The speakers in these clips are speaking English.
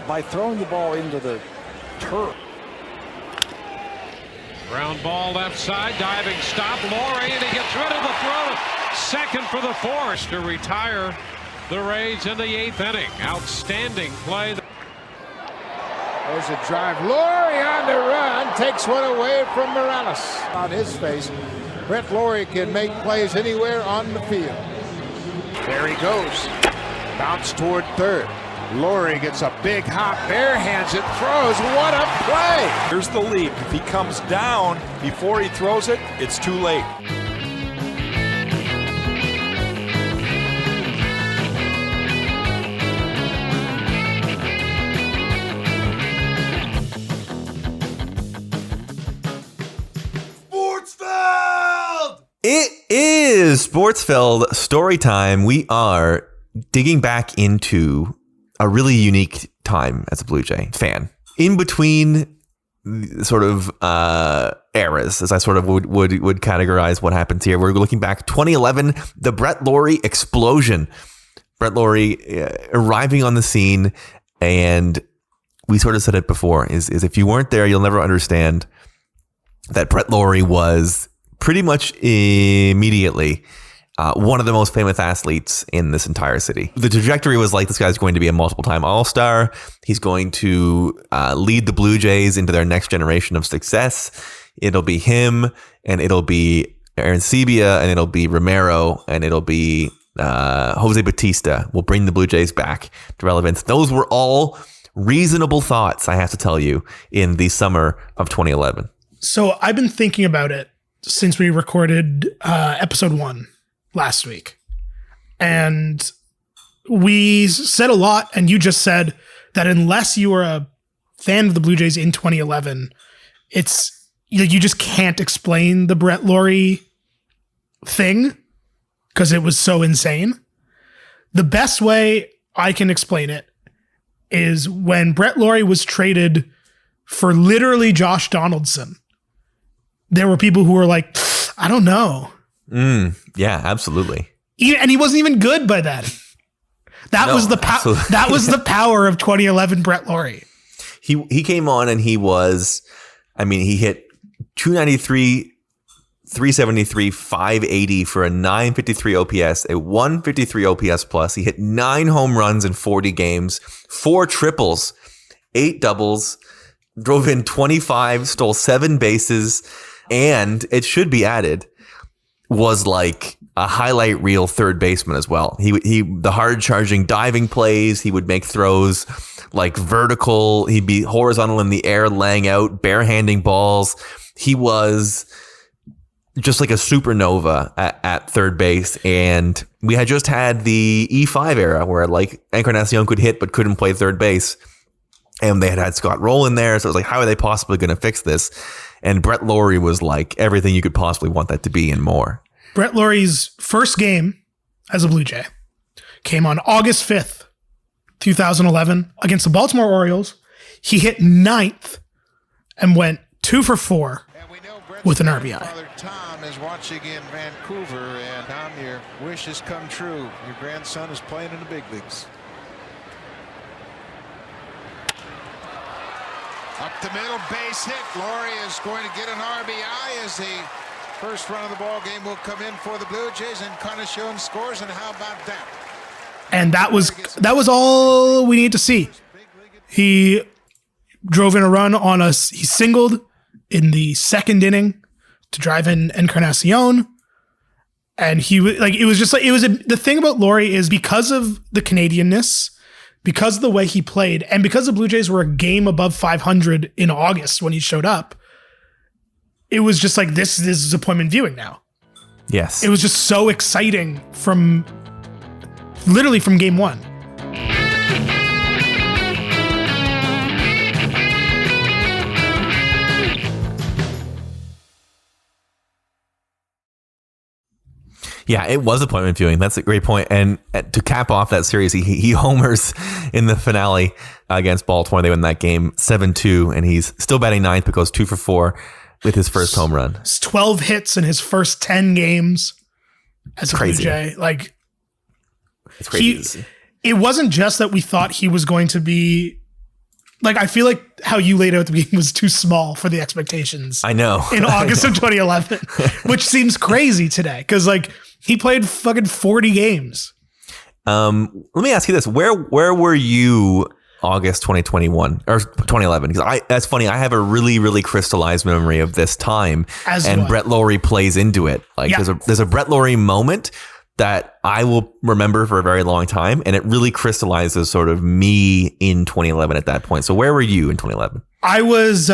by throwing the ball into the turf. Ground ball left side, diving stop, Lawrie, and he gets rid of the throw. Second for the Force to retire the Rays in the 8th inning. Outstanding play. There's a drive. Lawrie on the run, takes one away from Morales. On his face, Brett Lawrie can make plays anywhere on the field. There he goes. Bounce toward third. Lawrie gets a big hop, barehands it, throws. What a play! Here's the leap. If he comes down before he throws it, it's too late. It is Sportsfeld Storytime. We are digging back into a really unique time as a Blue Jay fan. In between sort of eras, as I sort of would categorize what happens here. We're looking back 2011, the Brett Lawrie explosion. Brett Lawrie arriving on the scene, and we sort of said it before, is if you weren't there, you'll never understand that Brett Lawrie was pretty much immediately one of the most famous athletes in this entire city. The trajectory was like, this guy's going to be a multiple-time All-Star. He's going to lead the Blue Jays into their next generation of success. It'll be him, and it'll be Aaron Sebia, and it'll be Romero, and it'll be Jose Bautista. Will bring the Blue Jays back to relevance. Those were all reasonable thoughts, I have to tell you, in the summer of 2011. So I've been thinking about it since we recorded episode 1 last week. And we said a lot, and you just said that unless you were a fan of the Blue Jays in 2011, it's you just can't explain the Brett Lawrie thing because it was so insane. The best way I can explain it is when Brett Lawrie was traded for literally Josh Donaldson. There were people who were like, I don't know. Yeah, absolutely. And he wasn't even good by then. That was the power of 2011 Brett Lawrie. He came on and he was, he hit 293, 373, 580 for a 953 OPS, a 153 OPS plus. He hit 9 home runs in 40 games, 4 triples, 8 doubles, drove in 25, stole 7 bases. And it should be added, was like a highlight reel third baseman as well. He the hard charging diving plays. He would make throws like vertical. He'd be horizontal in the air, laying out, barehanding balls. He was just like a supernova at third base. And we had just had the E5 era where like Encarnacion could hit but couldn't play third base. And they had Scott Roll in there. So it was like, how are they possibly going to fix this? And Brett Lawrie was like everything you could possibly want that to be and more. Brett Lawrie's first game as a Blue Jay came on August 5th, 2011 against the Baltimore Orioles. He hit 9th and went 2 for 4 with an RBI. Father Tom is watching in Vancouver, and Tom, your wish has come true. Your grandson is playing in the big leagues. Up the middle, base hit. Lawrie is going to get an RBI as the first run of the ball game will come in for the Blue Jays, and Encarnacion scores. And how about that? And that was all we need to see. He drove in a run on us. He singled in the second inning to drive in Encarnacion. And the thing about Lawrie is because of the Canadianness, because of the way he played, and because the Blue Jays were a game above 500 in August when he showed up, it was just like, this is appointment viewing now. Yes. It was just so exciting from game 1. Yeah, it was appointment viewing. That's a great point. And to cap off that series, he homers in the finale against Baltimore. They win that game 7-2, and he's still batting 9th, but goes 2 for 4 with his first home run. It's 12 hits in his first 10 games as a Blue Jay. Like, it's crazy. It wasn't just that we thought he was going to be like, I feel like how you laid out the game was too small for the expectations. I know. In August of 2011, which seems crazy today because, like, he played fucking 40 games. Let me ask you this: Where were you August 2021 or 2011? Because that's funny. I have a really, really crystallized memory of this time, and Brett Lawrie plays into it. Like, there's a Brett Lawrie moment that I will remember for a very long time, and it really crystallizes sort of me in 2011 at that point. So where were you in 2011? I was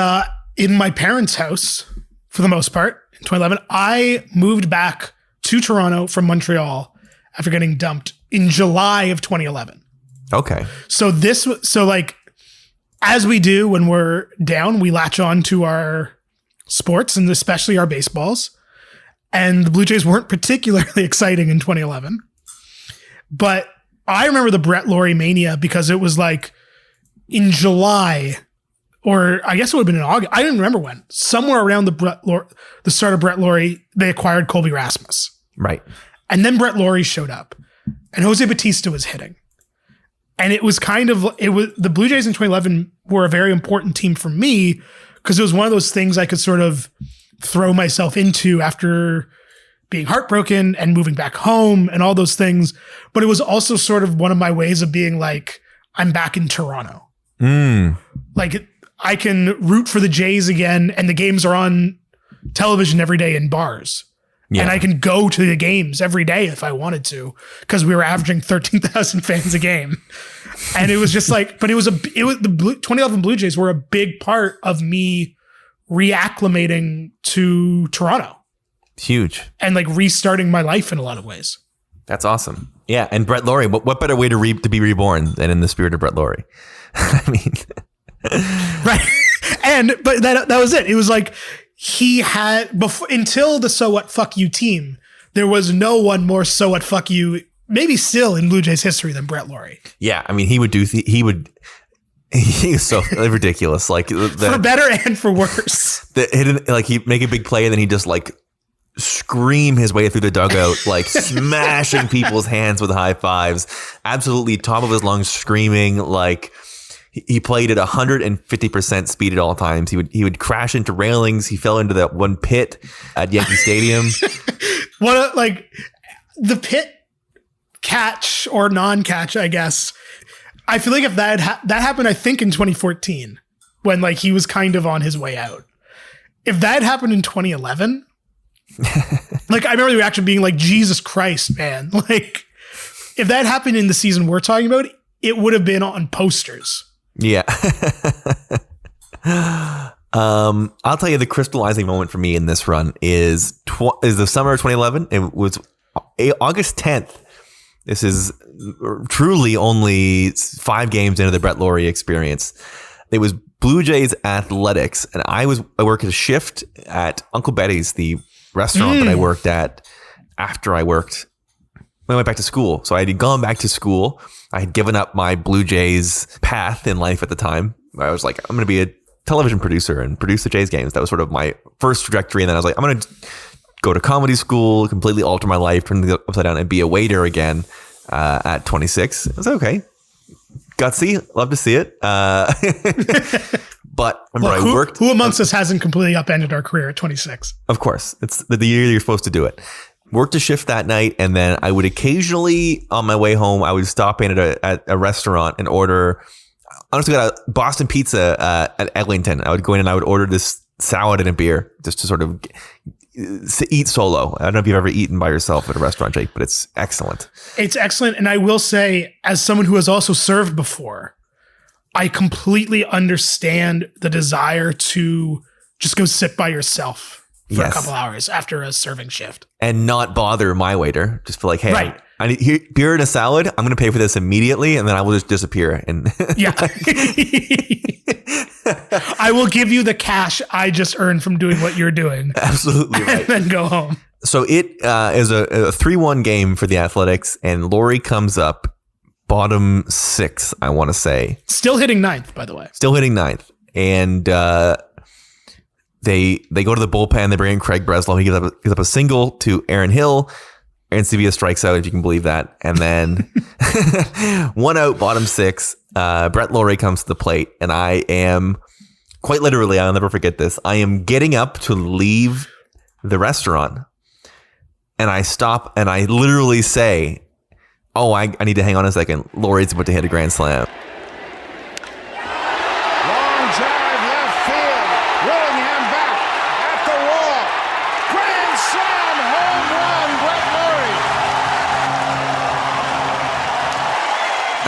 in my parents' house for the most part in 2011. I moved back to Toronto from Montreal after getting dumped in July of 2011. Okay. So like, as we do when we're down, we latch on to our sports and especially our baseballs. And the Blue Jays weren't particularly exciting in 2011. But I remember the Brett Lawrie Mania because it was like in July, or I guess it would have been in August. I didn't remember when. Somewhere around the start of Brett Lawrie, they acquired Colby Rasmus. Right. And then Brett Lawrie showed up and Jose Bautista was hitting. And it was the Blue Jays in 2011 were a very important team for me because it was one of those things I could sort of throw myself into after being heartbroken and moving back home and all those things. But it was also sort of one of my ways of being like, I'm back in Toronto. Like, I can root for the Jays again, and the games are on television every day in bars. Yeah. And I can go to the games every day if I wanted to, because we were averaging 13,000 fans a game. And it was just like, but the 2011 Blue Jays were a big part of me reacclimating to Toronto. Huge. And like restarting my life in a lot of ways. That's awesome. Yeah. And Brett Lawrie, what better way to be reborn than in the spirit of Brett Lawrie? I mean, right. But that was it. It was like, he had until the So What Fuck You team, there was no one more So What Fuck You, maybe still in Blue Jays history, than Brett Lawrie. Yeah. I mean, he was so ridiculous. Like, for better and for worse. He'd make a big play and then he'd just like scream his way through the dugout, like smashing people's hands with high fives, absolutely top of his lungs screaming. Like, he played at 150% speed at all times. He would crash into railings. He fell into that one pit at Yankee Stadium. The pit catch or non-catch, I guess. I feel like if that happened, I think in 2014, when like he was kind of on his way out. If that happened in 2011, like, I remember the reaction being like, Jesus Christ, man. Like, if that happened in the season we're talking about, it would have been on posters. Yeah. I'll tell you, the crystallizing moment for me in this run is the summer of 2011. It was August 10th. This is truly only 5 games into the Brett Lawrie experience. It was Blue Jays Athletics, and I worked a shift at Uncle Betty's, the restaurant that I worked at after I went back to school. So I had gone back to school. I had given up my Blue Jays path in life at the time. I was like, I'm going to be a television producer and produce the Jays games. That was sort of my first trajectory. And then I was like, I'm going to go to comedy school, completely alter my life, turn it upside down, and be a waiter again at 26. It was okay. Gutsy. Love to see it. But remember, I worked. Who amongst us hasn't completely upended our career at 26? Of course. It's the year you're supposed to do it. Worked a shift that night, and then I would occasionally, on my way home, I would stop in at a restaurant and order. I honestly got a Boston pizza at Eglinton. I would go in and I would order this salad and a beer just to sort of eat solo. I don't know if you've ever eaten by yourself at a restaurant, Jake, but it's excellent. It's excellent. And I will say, as someone who has also served before, I completely understand the desire to just go sit by yourself for a couple hours after a serving shift. And not bother my waiter. Just feel like, hey, I need beer and a salad. I'm going to pay for this immediately, and then I will just disappear. And yeah. I will give you the cash I just earned from doing what you're doing. Absolutely right. And then go home. So it is a 3-1 game for the Athletics, and Lawrie comes up bottom 6, I want to say. Still hitting 9th, by the way. Still hitting 9th. And they go to the bullpen. They bring in Craig Breslow. He gives up a single to Aaron Hill. Aaron Sevilla strikes out, if you can believe that. And then 1 out, bottom 6. Brett Lawrie comes to the plate, and I am, quite literally, I'll never forget this, I am getting up to leave the restaurant, and I stop, and I literally say, oh, I need to hang on a second. Laurie's about to hit a grand slam. Long drive left field. Willingham back at the wall. Grand slam home run, Brett Lawrie.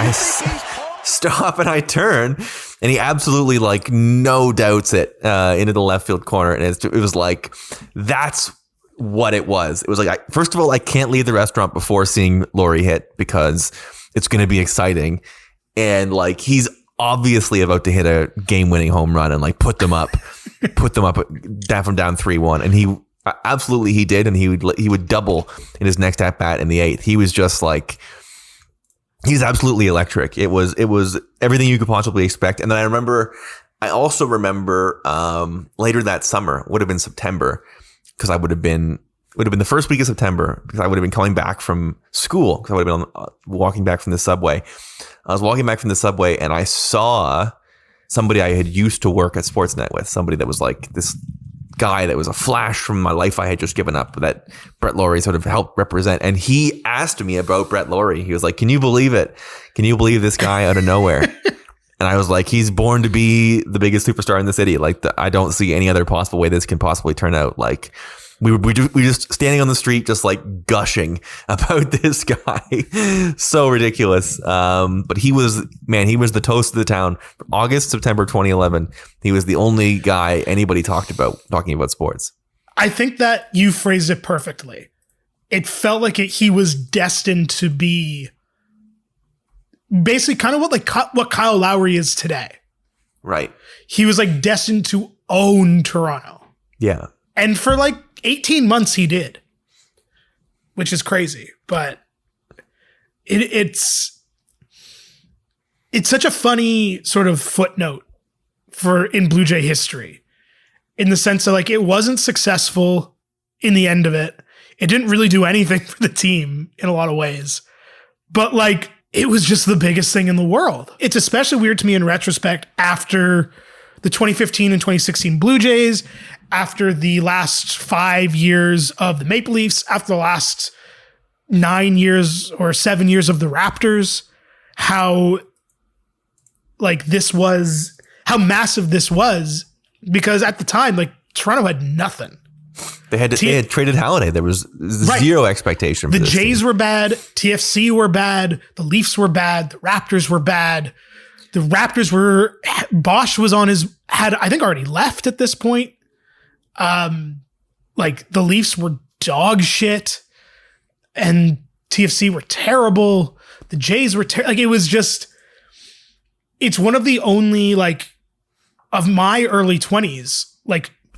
I stop and I turn, and he absolutely no doubts it into the left field corner. And it was like, that's what it was. It was like, first of all, I can't leave the restaurant before seeing Lawrie hit because it's going to be exciting. And he's obviously about to hit a game winning home run and put them up down from down 3-1. And he absolutely, he did. And he would double in his next at bat in the 8th. He was just he's absolutely electric. It was everything you could possibly expect. And then I also remember later that summer, would have been September, because it would have been the first week of September, because I would have been coming back from school, because I would have been walking back from the subway. I was walking back from the subway, and I saw somebody I had used to work at Sportsnet with, somebody that was this guy that was a flash from my life I had just given up, that Brett Lawrie sort of helped represent. And he asked me about Brett Lawrie. He was like, can you believe it? Can you believe this guy out of nowhere? And I was like, he's born to be the biggest superstar in the city. I don't see any other possible way this can possibly turn out. We were just standing on the street, just gushing about this guy. So ridiculous. But he was the toast of the town. August, September 2011. He was the only guy anybody talking about sports. I think that you phrased it perfectly. It felt like he was destined to be basically kind of what Kyle Lowry is today. Right. He was destined to own Toronto. Yeah. And for 18 months he did, which is crazy, but it's such a funny sort of footnote in Blue Jay history, in the sense that it wasn't successful in the end of it. It didn't really do anything for the team in a lot of ways, but it was just the biggest thing in the world. It's especially weird to me in retrospect after the 2015 and 2016 Blue Jays, after the last 5 years of the Maple Leafs, after the last 9 years or 7 years of the Raptors, how massive this was, because at the time, Toronto had nothing. They had traded Halliday. There was zero expectation for the this Jays team. were bad. TFC were bad. The Leafs were bad. The Raptors were bad. The Raptors Bosch was had I think already left at this point. The Leafs were dog shit, and TFC were terrible. The Jays were it was just, it's one of the only of my early 20s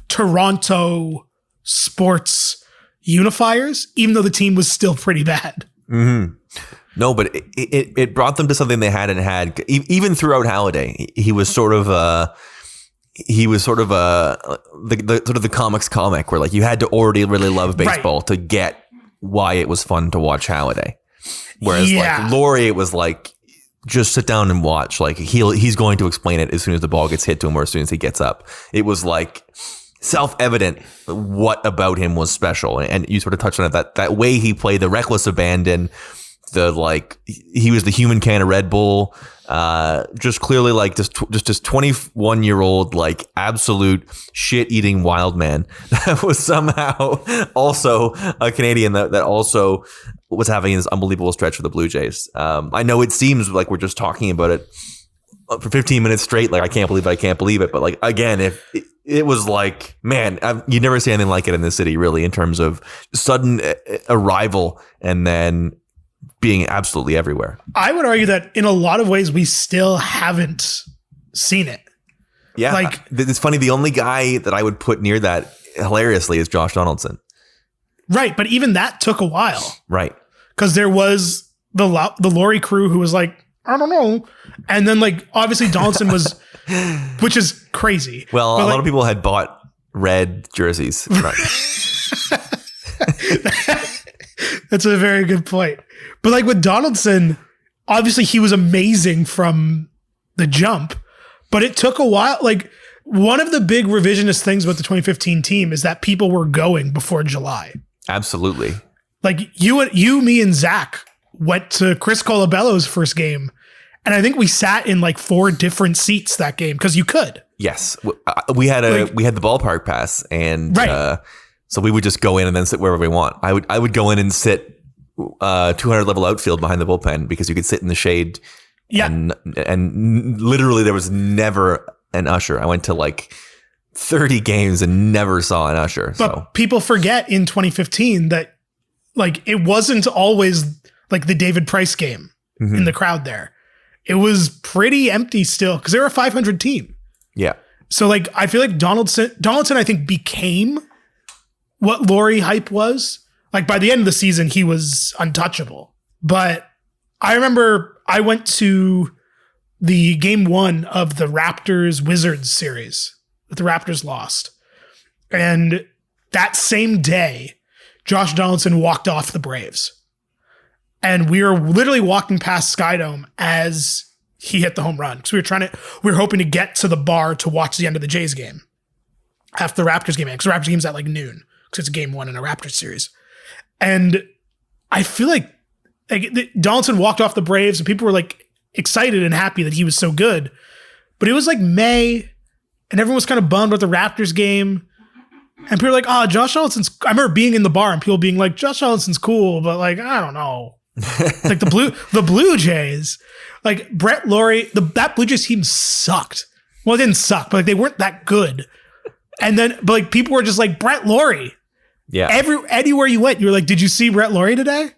Toronto sports unifiers, even though the team was still pretty bad. Mm-hmm. No, but it brought them to something they hadn't had even throughout Halliday. He was sort of the comics comic where you had to already really love baseball to get why it was fun to watch Halliday. Whereas Lawrie, it was just sit down and watch. He's going to explain it as soon as the ball gets hit to him or as soon as he gets up. It was self-evident what about him was special. And you sort of touched on it, that way he played, the reckless abandon, he was the human can of Red Bull, just clearly just 21-year-old absolute shit-eating wild man that was somehow also a Canadian that also was having this unbelievable stretch for the Blue Jays. I know it seems like we're just talking about it for 15 minutes straight, I can't believe it, but again, if it was man, you never see anything like it in this city, really, in terms of sudden arrival and then being absolutely everywhere. I would argue that in a lot of ways we still haven't seen it. Yeah, it's funny. The only guy that I would put near that, hilariously, is Josh Donaldson. Right, but even that took a while. Right, because there was the Lawrie crew who was I don't know, and then obviously Donaldson was, which is crazy. Well, a lot of people had bought red jerseys. Right. That's a very good point. But with Donaldson, obviously he was amazing from the jump, but it took a while. Like, one of the big revisionist things about the 2015 team is that people were going before July. Absolutely. Like you, me, and Zach went to Chris Colabello's first game, and I think we sat in like 4 different seats that game because you could. Yes, we had the ballpark pass, and right. So we would just go in and then sit wherever we want. I would go in and sit 200 level outfield behind the bullpen because you could sit in the shade. Yeah, and literally there was never an usher. I went to like 30 games and never saw an usher. But people forget in 2015 that like it wasn't always like the David Price game in the crowd there. It was pretty empty still because they were a 500 team. Yeah. So like I feel like Donaldson I think became what Lawrie hype was. Like by the end of the season he was untouchable. But I remember I went to the game 1 of the Raptors Wizards series that the Raptors lost. And that same day, Josh Donaldson walked off the Braves. And we were literally walking past Skydome as he hit the home run. Because we were hoping to get to the bar to watch the end of the Jays game after the Raptors game. Because the Raptors game's at like noon. Because it's game 1 in a Raptors series. And I feel like Donaldson walked off the Braves and people were like excited and happy that he was so good. But it was like May and everyone was kind of bummed with the Raptors game. And people were like, oh, Josh Donaldson's, I remember being in the bar and people being like, Josh Donaldson's cool, but like, I don't know. Like the Blue Jays, like Brett Lawrie, that Blue Jays team sucked. Well, it didn't suck, but like they weren't that good. And then, but like people were just like, Brett Lawrie. Yeah. Anywhere you went, you were like, did you see Brett Lawrie today?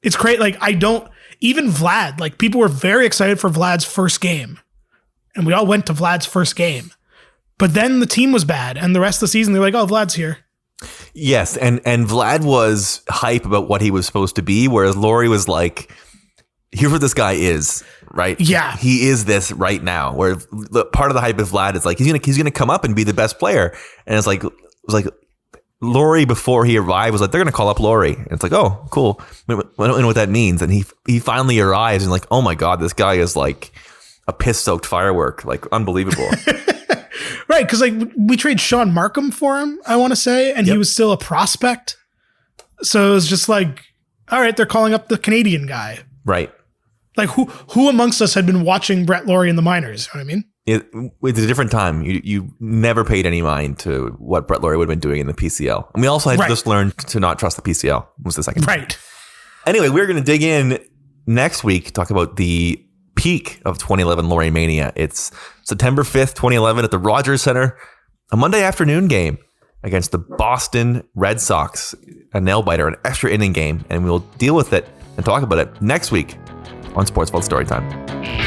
It's great. Like even Vlad, like people were very excited for Vlad's first game. And we all went to Vlad's first game. But then the team was bad. And the rest of the season, they're like, oh, Vlad's here. Yes. And Vlad was hype about what he was supposed to be. Whereas Lawrie was like, here's what this guy is, right? Yeah. He is this right now. Where part of the hype of Vlad is like, he's going to come up and be the best player. And it was like, Lawrie, before he arrived, was like, they're going to call up Lawrie. And it's like, oh, cool. I don't know what that means. And he finally arrives and like, oh my God, this guy is like a piss-soaked firework. Like, unbelievable. Right, because like we traded Sean Markham for him, I want to say, and he was still a prospect. So it was just like, all right, they're calling up the Canadian guy. Right. Like who amongst us had been watching Brett Lawrie in the minors? You know what I mean? It's a different time. You never paid any mind to what Brett Lawrie would have been doing in the PCL. And we also had to just learn to not trust the PCL was the second time. Right. Anyway, we're going to dig in next week, talk about the peak of 2011 Lawrie Mania. It's September 5th, 2011 at the Rogers Center, a Monday afternoon game against the Boston Red Sox, a nail-biter, an extra inning game. And we'll deal with it and talk about it next week on Sportsfeld Storytime.